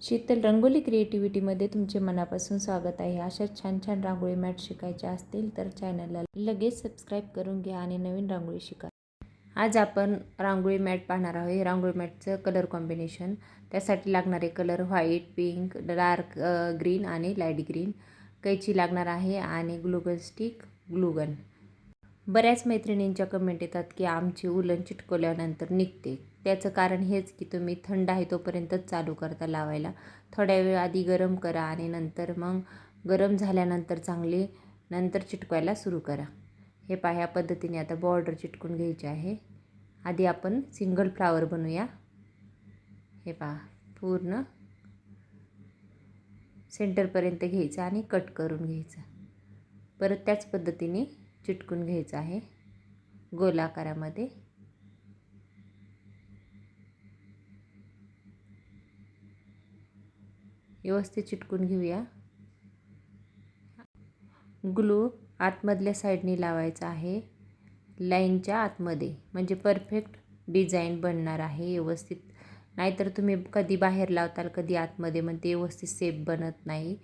शीतल रंगोली क्रिएटिव्हिटीमध्ये तुमचे मनापासून स्वागत आहे. अशाच छान छान रांगोळी मॅट शिकायच्या असतील तर चॅनलला लगेच सबस्क्राईब करून घ्या आणि नवीन रांगोळी शिका. आज आपण रांगोळी मॅट पाहणार आहोत. रांगोळी मॅटचं कलर कॉम्बिनेशन, त्यासाठी लागणारे colour white, pink, dark green आणि लाईट ग्रीन. कैची लागणार आहे आणि ग्लूगन स्टिक, ग्लूगन. बऱ्याच मैत्रिणींच्या कमेंट येतात की आमची उलन चिटकवल्यानंतर निघते. त्याचं कारण हेच की तुम्ही थंड आहे तोपर्यंतच चालू करता लावायला. थोड्या वेळ आधी गरम करा आणि नंतर मग गरम झाल्यानंतर चांगली नंतर चिटकवायला सुरू करा. हे पहा, ह्या पद्धतीने आता बॉर्डर चिटकून घ्यायची आहे. आधी आपण सिंगल फ्लावर बनवूया. हे पहा, पूर्ण सेंटरपर्यंत घ्यायचं आणि कट करून घ्यायचं. परत त्याच पद्धतीने चिटकून घ्यायचं आहे गोलाकारामध्ये. व्यवस्थित चिटकून घेऊया. ग्लू आतमधल्या साईडने लावायचा आहे, लाईनच्या आतमध्ये, म्हणजे परफेक्ट डिझाईन बनणार आहे व्यवस्थित. नाहीतर तुम्ही कधी बाहेर लावताल कधी आतमध्ये, मग ते व्यवस्थित सेप बनत नाही,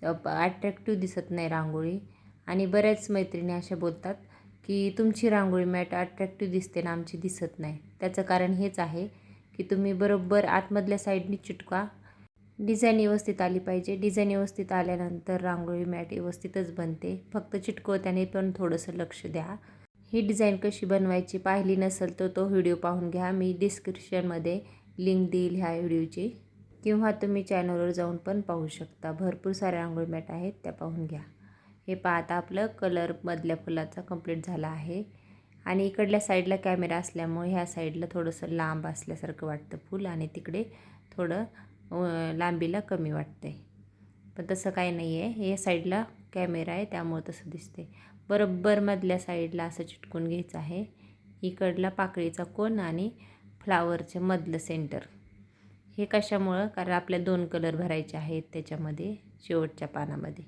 अट्रॅक्टिव्ह दिसत नाही रांगोळी. आणि बऱ्याच मैत्रिणी अशा बोलतात की तुमची रांगोळी मॅट अट्रॅक्टिव्ह दिसते ना, आमची दिसत नाही. त्याचं कारण हेच आहे की तुम्ही बरोबर आतमधल्या साईडने चिटका. डिझाईन व्यवस्थित आली पाहिजे. डिझाईन व्यवस्थित आल्यानंतर रांगोळी मॅट व्यवस्थितच बनते. फक्त चिटकवताना पण थोडंसं लक्ष द्या. ही डिझाईन कशी बनवायची पाहिली नसेल तर तो व्हिडिओ पाहून घ्या. मी डिस्क्रिप्शनमध्ये लिंक देईल ह्या व्हिडिओची, किंवा तुम्ही चॅनलवर जाऊन पण पाहू शकता. भरपूर साऱ्या रांगोळी मॅट आहेत, त्या पाहून घ्या. हे पहा, आता आपलं कलरमधल्या फुलाचा कंप्लीट झाला आहे. आणि इकडल्या साईडला कॅमेरा असल्यामुळे ह्या साईडला थोडंसं लांब असल्यासारखं वाटतं फूल, आणि तिकडे थोडं लांबीला कमी वाटते. पण तसं काही नाही आहे, हे साईडला कॅमेरा आहे त्यामुळे तसं दिसते. बरोबर मधल्या साईडला असं चिटकून घ्यायचं आहे. इकडला पाकळीचा कोन आणि फ्लावरचं मधलं सेंटर. हे कशामुळं? कारण आपल्या 2 कलर भरायचे आहेत त्याच्यामध्ये, शेवटच्या पानामध्ये.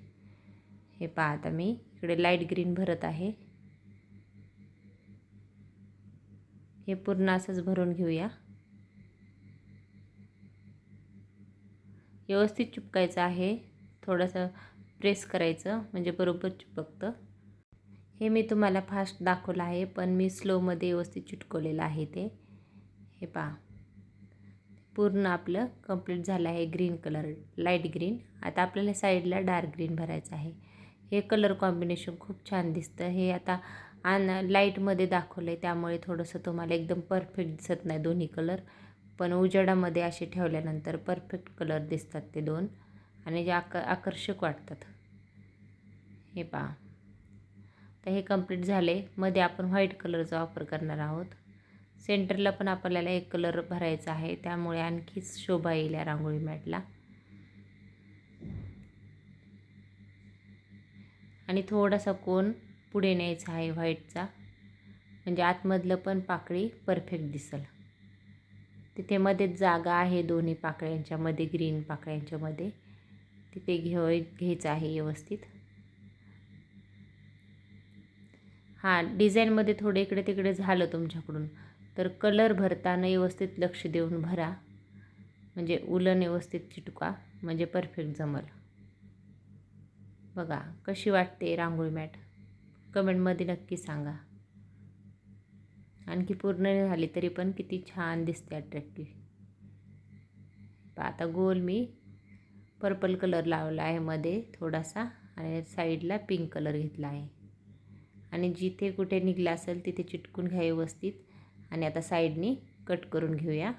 हे पहा, आता मी इकडे लाईट ग्रीन भरत आहे. हे पूर्ण असंच भरून घेऊया. व्यवस्थित चिपकायचं आहे, थोडंसं प्रेस करायचं म्हणजे बरोबर चिपकतं. हे मी तुम्हाला फास्ट दाखवलं आहे, पण मी स्लोमध्ये व्यवस्थित चिटकवलेलं आहे ते. हे पहा, पूर्ण आपलं कंप्लीट झालं आहे. Green colour, light green. आता आपल्याला साईडला डार्क ग्रीन भरायचं आहे. हे कलर कॉम्बिनेशन खूप छान दिसतं. हे आता लाईटमध्ये दाखवलं आहे त्यामुळे थोडंसं तुम्हाला एकदम परफेक्ट दिसत नाही दोन्ही कलर, पण उजेडामध्ये असे ठेवल्यानंतर परफेक्ट कलर दिसतात ते 2, आणि जे आकर्षक वाटतात. हे पहा, तर हे कंप्लीट झाले. मध्ये आपण व्हाईट कलरचा वापर करणार आहोत. सेंटरला पण आपल्याला एक कलर भरायचा आहे, त्यामुळे आणखीच शोभा येईल या रांगोळी मॅटला. आणि थोडासा कोन पुढे न्यायचा आहे व्हाईटचा, म्हणजे आतमधलं पण पाकळी परफेक्ट दिसेल. तिथे मध्येच जागा आहे दोन्ही पाकळ्यांच्या मध्ये, ग्रीन पाकळ्यांच्या मध्ये, तिथे घ्यायचं आहे व्यवस्थित. हां, डिझाईनमध्ये थोडं इकडे तिकडे झालं तुमच्याकडून तर कलर भरताना व्यवस्थित लक्ष देऊन भरा, म्हणजे उलन व्यवस्थित चिटका, म्हणजे परफेक्ट जमल. बघा कशी वाटते रांगोळी मॅट, कमेंटमध्ये नक्की सांगा. आणखी पूर्ण झाली तरी पण किती छान दिसते, अट्रॅक्टिव्ह. आता गोल मी पर्पल कलर लावला आहे मध्ये थोडासा, आणि साईडला पिंक कलर घेतला आहे. आणि जिथे कुठे निघला असेल तिथे चिटकून घ्या व्यवस्थित. आणि आता साईडनी कट करून घेऊया.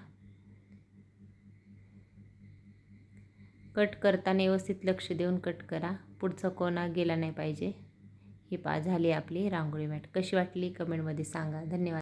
कट करताना व्यवस्थित लक्ष देऊन कट करा, पुढचा कोना गेला नाही पाहिजे. ही झाली आपली रांगोळी मॅट. कशी वाटली कमेंटमध्ये सांगा. धन्यवाद.